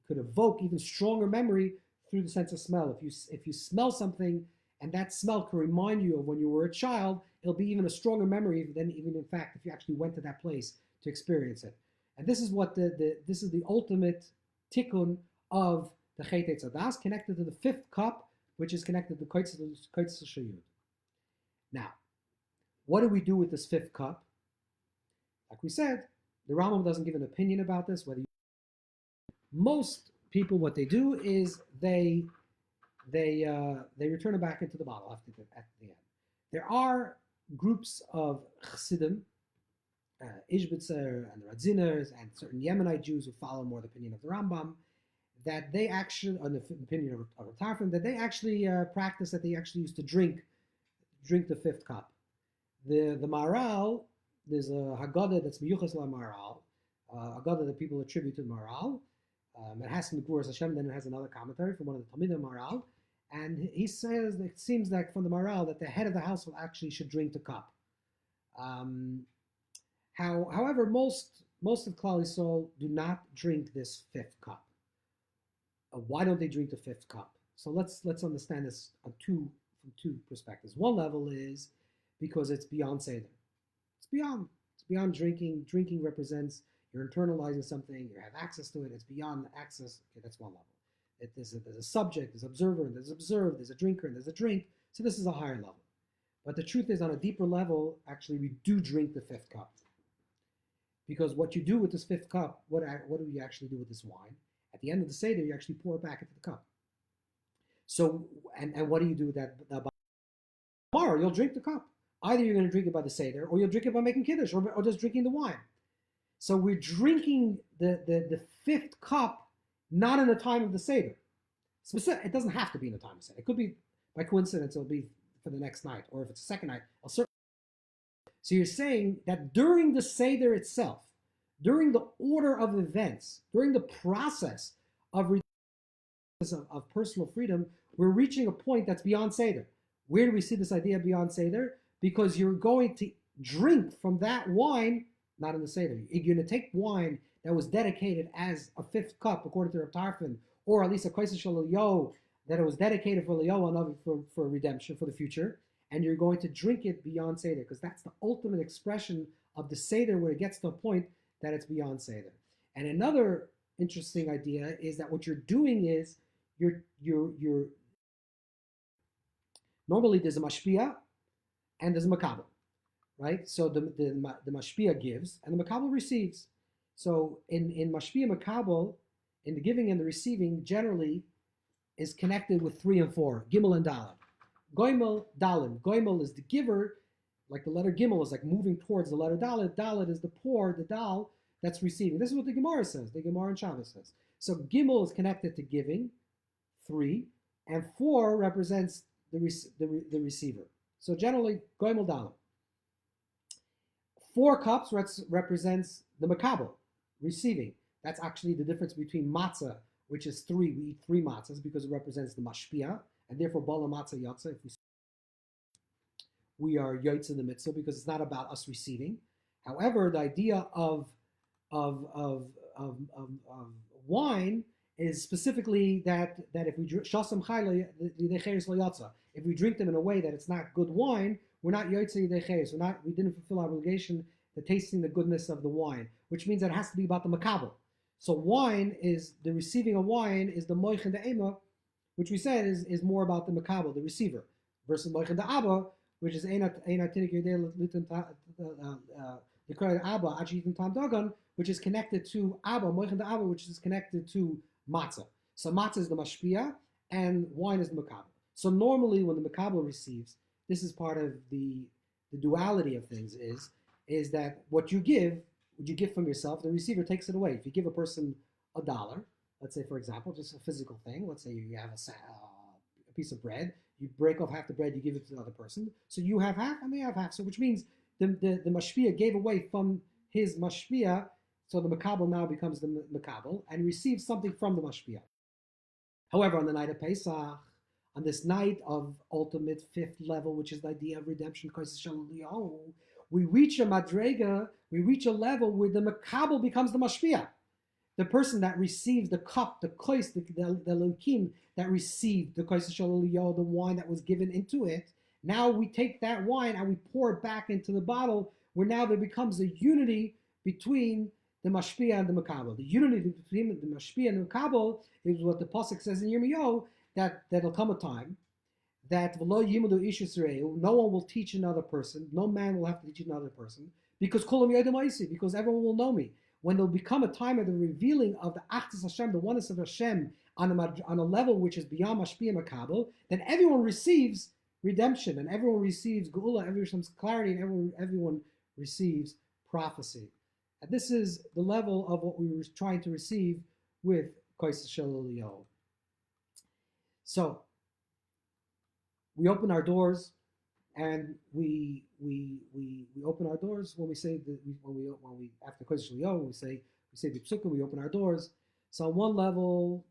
could evoke even stronger memory through the sense of smell. If you smell something and that smell can remind you of when you were a child, it'll be even a stronger memory than even in fact if you actually went to that place to experience it. And this is what this is the ultimate tikkun of the chet eitz hadas, connected to the fifth cup, which is connected to koitzes shel yud. Now, what do we do with this fifth cup? Like we said, the Rambam doesn't give an opinion about this. Most people, what they do is they return it back into the bottle at the end. There are groups of chassidim, Ishbitzer and the Radziners and certain Yemenite Jews who follow more the opinion of the Rambam, that they actually, on the opinion of Tarfim, that they actually practice, that they actually used to drink the fifth cup. The Maharal, there's a Haggadah that's miyuchas la Maharal, a Haggadah that people attribute to the Maharal. It has some Gvuras Hashem, then it has another commentary from one of the Talmidim Maharal, And he says that it seems like from the morale that the head of the household actually should drink the cup. However, most of Klal Yisrael do not drink this fifth cup. Why don't they drink the fifth cup? So let's understand this from two perspectives. One level is because it's beyond Seder. It's beyond drinking. Drinking represents you're internalizing something, you have access to it, it's beyond access. Okay, that's one level. There's a subject, there's an observer, and there's observed, there's a drinker, and there's a drink. So this is a higher level. But the truth is, on a deeper level, actually, we do drink the fifth cup. Because what you do with this fifth cup, what do you actually do with this wine? At the end of the Seder, you actually pour it back into the cup. So, and what do you do with that? Tomorrow, you'll drink the cup. Either you're going to drink it by the Seder, or you'll drink it by making Kiddush, or just drinking the wine. So we're drinking the fifth cup not in the time of the Seder. It doesn't have to be in the time of Seder. It could be, by coincidence, it'll be for the next night, or if it's a second night, So you're saying that during the Seder itself, during the order of events, during the process of personal freedom, we're reaching a point that's beyond Seder. Where do we see this idea beyond Seder? Because you're going to drink from that wine, not in the Seder. You're going to take wine that was dedicated as a fifth cup, according to Rav Tarfon, or at least a Kosher Shel Eliyahu, that it was dedicated for Eliyahu for redemption, for the future, and you're going to drink it beyond Seder, because that's the ultimate expression of the Seder, where it gets to a point that it's beyond Seder. And another interesting idea is that what you're doing is, you're normally there's a mashpia and there's a makabel, right? So the mashpia gives and the makabel receives. So in mashpia makabel, in the giving and the receiving, generally is connected with 3 and 4, gimel and dalet. Goimel, dalim. Goimel is the giver, like the letter gimel is like moving towards the letter dalet. Dalet is the poor, the dal, that's receiving. This is what the Gemara says. The Gemara in Shabbos says. So gimel is connected to giving, 3, and 4 represents the receiver. So generally, goimel dalim. 4 cups represents the makabel, receiving. That's actually the difference between matzah, which is 3. We eat 3 matzahs because it represents the mashpia, and therefore bala matzah yatza. If we are yotze in the mitzvah, because it's not about us receiving. However, the idea of wine is specifically that if we shasam chayla ydecheres lo yatza, if we drink them in a way that it's not good wine, we're not yotze ydecheres. We didn't fulfill our obligation, the tasting the goodness of the wine, which means that it has to be about the makabel. So wine is, the receiving of wine is the moich and the ema, which we said is more about the makabel, the receiver, versus moich and the abba, which is which is connected to abba, moich and the abba, which is connected to matzah. So matzah is the mashpia, and wine is the makabel. So normally when the makabel receives, this is part of the duality of things is that what you give from yourself, the receiver takes it away. If you give a person $1, let's say, for example, just a physical thing, let's say you have a piece of bread, you break off half the bread, you give it to the other person. So you have half, and they have half. So which means the mashpia gave away from his mashpia, so the makabel now becomes the makabel, and receives something from the mashpia. However, on the night of Pesach, on this night of ultimate 5th level, which is the idea of redemption, we reach a madrega, we reach a level where the makabel becomes the mashpia. The person that receives the cup, the kois, the lekim that received the kois shaloliyo, the wine that was given into it. Now we take that wine and we pour it back into the bottle, where now there becomes a unity between the mashpia and the makabel. The unity between the mashpia and the makabel is what the pasuk says in Yirmiyahu, that there'll come a time that no one will teach another person, no man will have to teach another person, because because everyone will know me. When there'll become a time of the revealing of the Achdus Hashem, the oneness of Hashem, on a level which is beyond Mashpia Makabel, then everyone receives redemption, and everyone receives Geula, everyone receives clarity, and everyone receives prophecy. And this is the level of what we were trying to receive with Kois Shel Eliyahu. So we open our doors, and we open our doors when we say when we after Kodesh Eliyahu we say the Psukim, we open our doors. So on one level,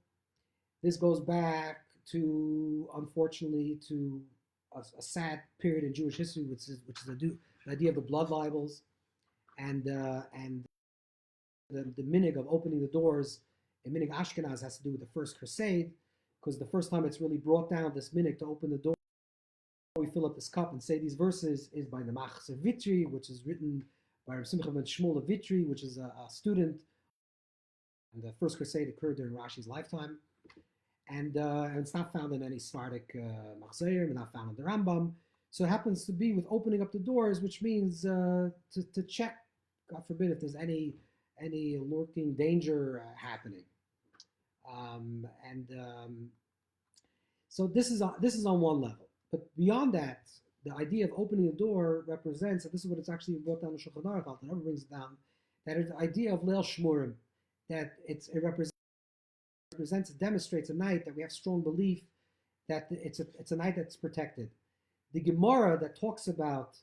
this goes back to, unfortunately, to a sad period in Jewish history, which is the idea of the blood libels, and the minig of opening the doors in minig Ashkenaz has to do with the First Crusade, because the first time it's really brought down, this minig to open the door, we fill up this cup and say these verses, is by the Machzer Vitri, which is written by Rav Simcha ben Shmuel of Vitri, which is a student. And the First Crusade occurred during Rashi's lifetime. And it's not found in any Sephardic Machzerim, not found in the Rambam. So it happens to be with opening up the doors, which means to check, God forbid, if there's any lurking danger happening. So this is on one level. But beyond that, the idea of opening the door represents, and this is what it's actually brought down in Shulchan Aruch, the Rebbe brings it down, that it's the idea of Leil Shmurim, that it represents, it demonstrates a night that we have strong belief that it's a night that's protected. The Gemara that talks about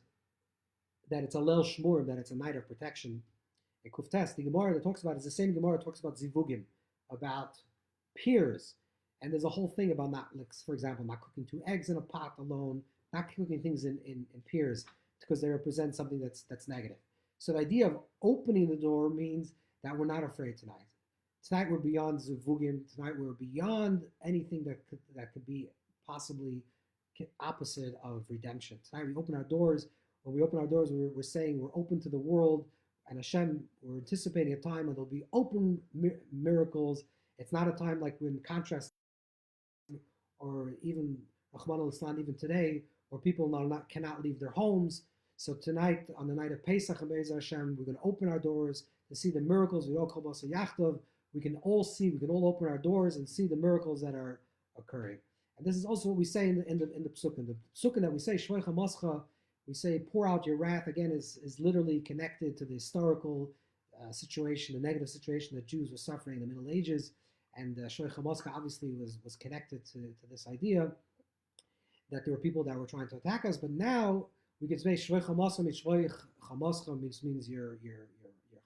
that it's a Leil Shmurim, that it's a night of protection, in Kuftes, the Gemara that talks about it is the same Gemara that talks about Zivugim, about peers. And there's a whole thing about not, like, for example, not cooking 2 eggs in a pot alone, not cooking things in peers, because they represent something that's negative. So the idea of opening the door means that we're not afraid tonight. Tonight we're beyond Zivugim. Tonight we're beyond anything that could be possibly opposite of redemption. Tonight we open our doors. When we open our doors, we're saying we're open to the world, and Hashem, we're anticipating a time when there'll be open miracles. It's not a time like when contrast, or even Rahman al-Islam, even today, where people cannot leave their homes. So tonight, on the night of Pesach and Be'ez Hashem, we're going to open our doors to see the miracles. We can all open our doors and see the miracles that are occurring. And this is also what we say in the Psukim. The Psukim that we say, Shvei Chamascha, we say, pour out your wrath, again, is literally connected to the historical situation, the negative situation that Jews were suffering in the Middle Ages. And Shvei Chamascha obviously was connected to this idea that there were people that were trying to attack us. But now we can say Shvei Chamascha means your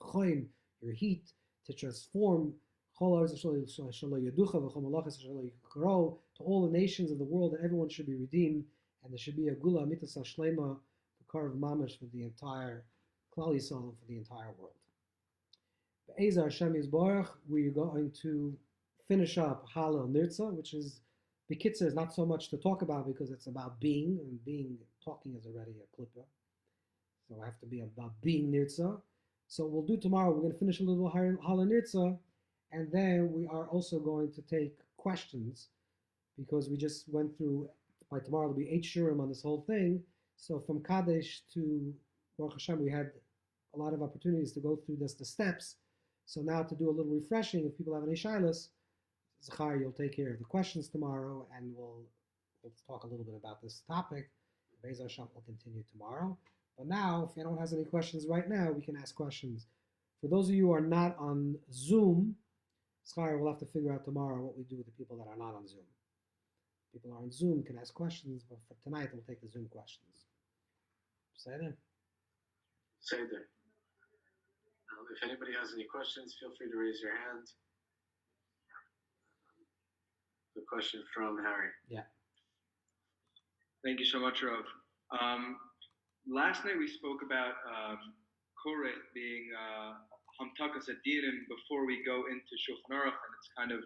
choim, your heat, to transform to all the nations of the world, that everyone should be redeemed, and there should be a gula mitas shlema, the car of mamash for the entire Klal Yisrael, for the entire world. Be'ezah Hashem Yisborach, we're going to finish up Halel Nirtza, which is, Bekitzer is not so much to talk about because it's about being, and talking is already a klippa. So I have to be about being Nirtza. So we'll do tomorrow, we're going to finish a little Halel Nirtza, and then we are also going to take questions, because we just went through, by tomorrow there'll be 8 shurim on this whole thing. So from Kadesh to Baruch Hashem, we had a lot of opportunities to go through the steps. So now to do a little refreshing, if people have any shilas, Zachar, you'll take care of the questions tomorrow, and we'll talk a little bit about this topic. Be'ez Hashem will continue tomorrow. But now, if anyone has any questions right now, we can ask questions. For those of you who are not on Zoom, Zachar, we'll have to figure out tomorrow what we do with the people that are not on Zoom. People are on Zoom can ask questions, but for tonight, we'll take the Zoom questions. Seder? Seder. If anybody has any questions, feel free to raise your hand. The question from Harry. Yeah. Thank you so much, Rav. Last night we spoke about Korech being Hamtakas Adinim before we go into Shulchan Aruch, and it's kind of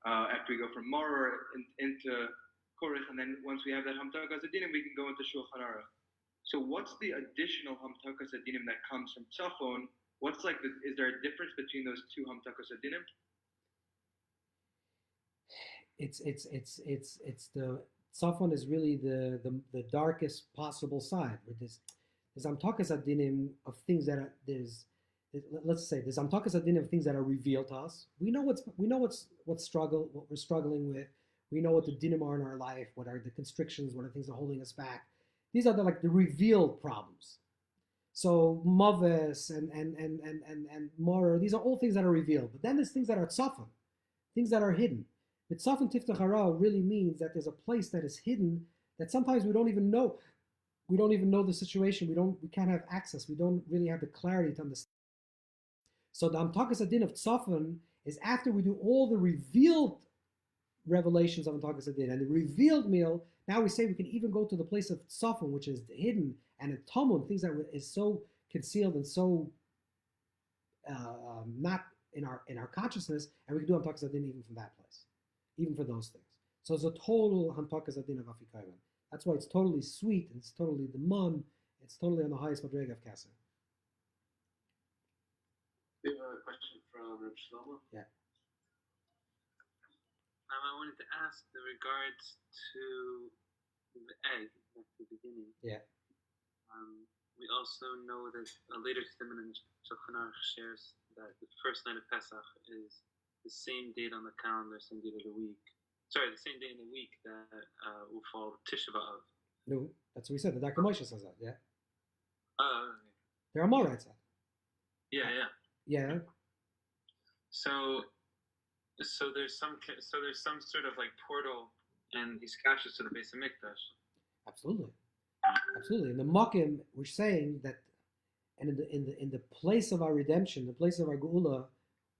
after we go from Maror into Korech, and then once we have that Hamtakas Adinim, we can go into Shulchan Aruch. So what's the additional Hamtakas Adinim that comes from Tzfon? Is there a difference between those two Hamtakas Adinim? It's the Tzfon is really the darkest possible side. Where there's Hamtakas Adinim of things that are let's say there's Hamtakas Adinim of things that are revealed to us. We know what we're struggling with. We know what the dinim are in our life. What are the constrictions? What are things that are holding us back? These are the revealed problems. So maves and morer, these are all things that are revealed. But then there's things that are tzafon, things that are hidden. But tzafon tiftach hara really means that there's a place that is hidden that sometimes we don't even know. We don't even know the situation. We can't have access. We don't really have the clarity to understand. So the Hamtakas Adin of tzafon is after we do all the revealed revelations of Hamtakas Adin. And the revealed meal, now we say we can even go to the place of Tzfon, which is hidden, and a Talmud, things that is so concealed and so not in our consciousness, and we can do Hamtakas Adin even from that place, even for those things. So it's a total Hamtakas Adin of Afikomen. That's why it's totally sweet, and it's totally the mum, it's totally on the highest Madrega of Kesser. We have a question from Rav Shlomo. Yeah. I wanted to ask in regards to the egg at the beginning. Yeah. We also know that a later Simon in Shulchan Aruch shares that the first night of Pesach is the same date on the calendar, same date of the week. Sorry, the same day in the week that will fall Tisha B'Av. No, that's what we said. The Dr. Moshe says that, yeah. There are more rights. Yeah. Yeah. So there's some sort of like portal and these caches to the base of Mikdash. Absolutely. In the Makim, we're saying that, and in the place of our redemption, the place of our Geula,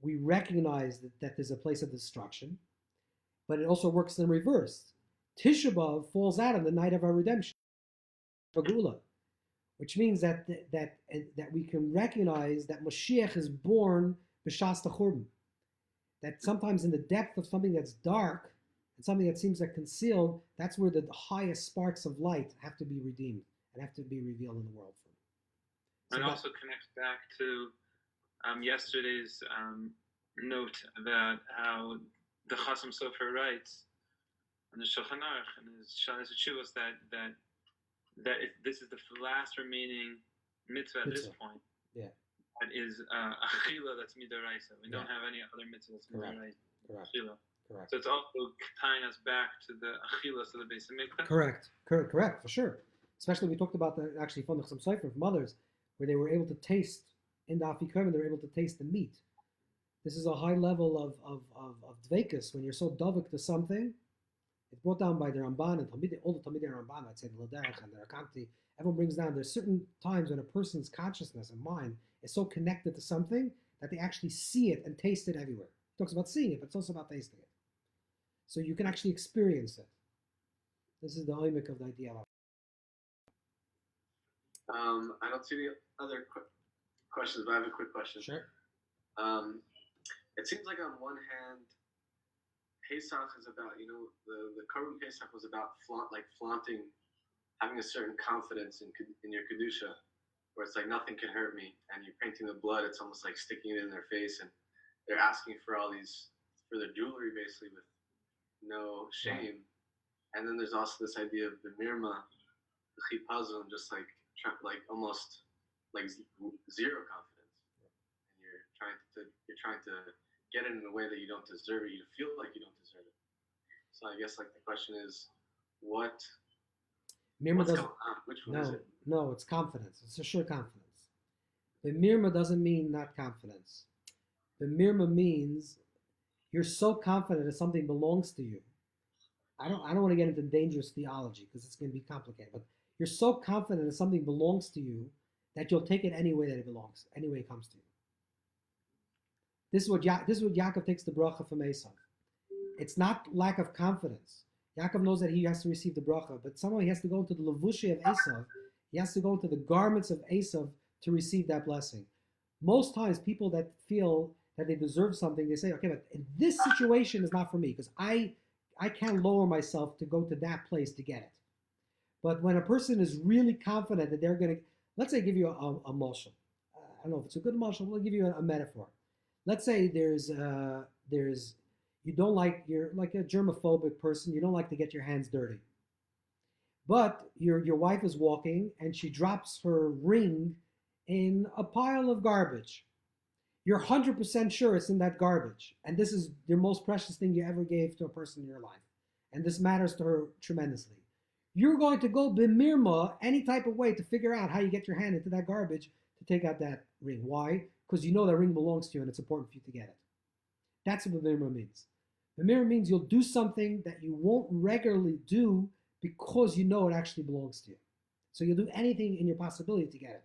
we recognize that there's a place of destruction, but it also works in reverse. Tisha B'Av falls out on the night of our redemption, for Geula, which means that we can recognize that Mashiach is born b'shas Churban. That sometimes in the depth of something that's dark and something that seems like concealed, that's where the highest sparks of light have to be redeemed and have to be revealed in the world. And also connects back to yesterday's note about how the Chasam Sofer writes on the Shulchan Aruch and his Shalas Tshuvos that this is the last remaining mitzvah at this point. Yeah. That is achila that's midaraisa. We don't have any other mitzvah that's midaraisa. Correct. So it's also tying us back to the achilas of the base of mikdash. Correct, for sure. Especially we talked about the actually from the Chasam Sofer from others, where they were able to taste in the Afikomen, they were able to taste the meat. This is a high level of dvekus. When you're so dovik to something, it's brought down by the Ramban and all the Talmidei Ramban, I'd say the L'derech and the Rakanti. Everyone brings down, there's certain times when a person's consciousness and mind is so connected to something that they actually see it and taste it everywhere. It talks about seeing it, but it's also about tasting it. So you can actually experience it. This is the oimik of the idea of I don't see any other questions, but I have a quick question. Sure. It seems like on one hand, Pesach is about, the Karban Pesach was about flaunting, having a certain confidence in your Kedusha, where it's like nothing can hurt me, and you're painting the blood, it's almost like sticking it in their face, and they're asking for for their jewelry basically with no shame. And then there's also this idea of the mirma, the chipazon, just like almost like zero confidence, and you're trying to get it in a way that you don't deserve it. You feel like you don't deserve it. So I guess like the question is, what's going on? Which one is it? No, it's confidence. It's a sure confidence. The mirma doesn't mean not confidence. The mirma means you're so confident that something belongs to you. I don't want to get into dangerous theology because it's going to be complicated, but you're so confident that something belongs to you that you'll take it any way that it belongs, any way it comes to you. This is what Yaakov takes the bracha from Esav. It's not lack of confidence. Yaakov knows that he has to receive the bracha, but somehow he has to go into the levushi of Esav. He has to go into the garments of Esav to receive that blessing. Most times, people that feel that they deserve something, they say, okay, but in this situation is not for me because I can't lower myself to go to that place to get it. But when a person is really confident that they're going to, let's say, give you a mashal. I don't know if it's a good mashal. We'll give you a metaphor. Let's say you don't like, you're like a germophobic person. You don't like to get your hands dirty. But your wife is walking and she drops her ring in a pile of garbage. You're 100% sure it's in that garbage. And this is the most precious thing you ever gave to a person in your life. And this matters to her tremendously. You're going to go b'mirma any type of way to figure out how you get your hand into that garbage to take out that ring. Why? Because you know that ring belongs to you and it's important for you to get it. That's what b'mirma means. B'mirma means you'll do something that you won't regularly do because you know it actually belongs to you. So you'll do anything in your possibility to get it.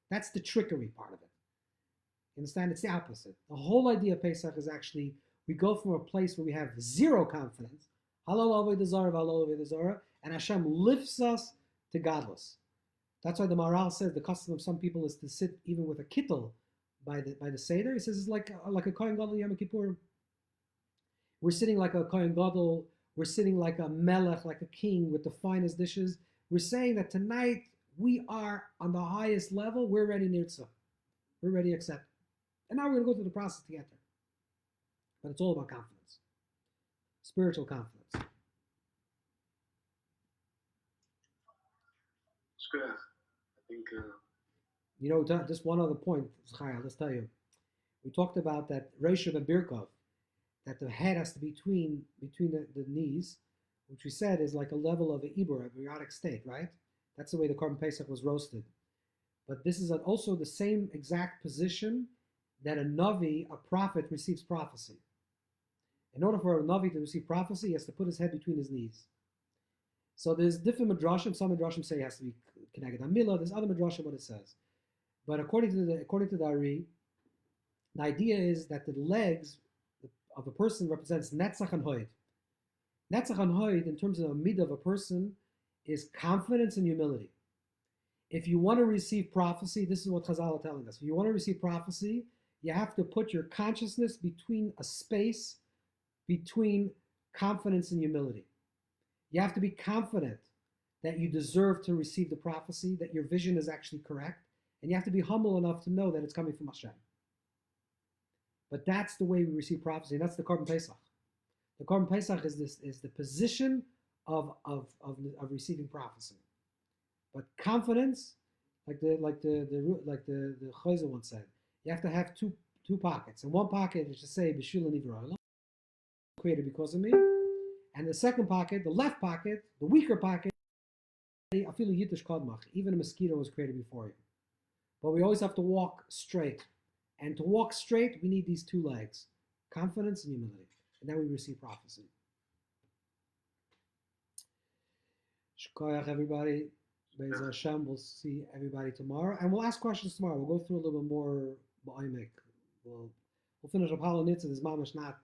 That's the trickery part of it. You understand? It's the opposite. The whole idea of Pesach is actually We go from a place where we have zero confidence, halal avodah zarah, and Hashem lifts us to godless. That's why the Maharal says the custom of some people is to sit even with a kittel by the Seder. He says it's like a Kohen Gadol Yom Kippur. We're sitting like a Kohen Gadol. We're sitting like a melech, like a king with the finest dishes. We're saying that tonight we are on the highest level. We're ready nirtzah. We're ready to accept. And now we're going to go through the process to get there. But it's all about confidence. Spiritual confidence. Shkoyach. I think. You know, just one other point, Chaya, let's tell you. We talked about that Reisha and Birkov, that the head has to be between the knees, which we said is like a level of an Ibor, a periodic state, right? That's the way the Korban Pesach was roasted. But this is also the same exact position that a Navi, a prophet, receives prophecy. In order for a Navi to receive prophecy, he has to put his head between his knees. So there's different Midrashim. Some Midrashim say it has to be Keneged Hamila. There's other Midrashim what it says. But according to the Ari, the idea is that the legs of a person represents Netzach and Hoid. Netzach and Hoid, in terms of a midah of a person, is confidence and humility. If you want to receive prophecy, this is what Chazal are telling us. If you want to receive prophecy, you have to put your consciousness between a space between confidence and humility. You have to be confident that you deserve to receive the prophecy, that your vision is actually correct, and you have to be humble enough to know that it's coming from Hashem. But that's the way we receive prophecy, and that's the Korban Pesach. The Korban Pesach is the position of receiving prophecy. But confidence, like the Chayzer once said, you have to have two pockets. And one pocket is to say B'shul Nivra, created because of me, and the second pocket, the left pocket, the weaker pocket, even a mosquito was created before you. But we always have to walk straight. And to walk straight, we need these two legs, confidence and humility. And then we receive prophecy. Shkoyach, everybody. Be'ez Hashem, we'll see everybody tomorrow. And we'll ask questions tomorrow. We'll go through a little bit more ba'omek. We'll finish up Halo Nitzah. There's mamash not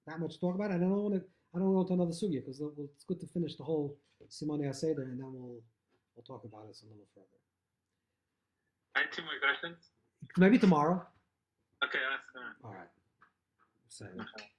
that much to talk about. And I don't want to go to another sugya because it's good to finish the whole Simonei HaSeder, and then we'll talk about it a little further. I have 2 more questions. Maybe tomorrow. Okay, that's fine. All right. Same. Okay.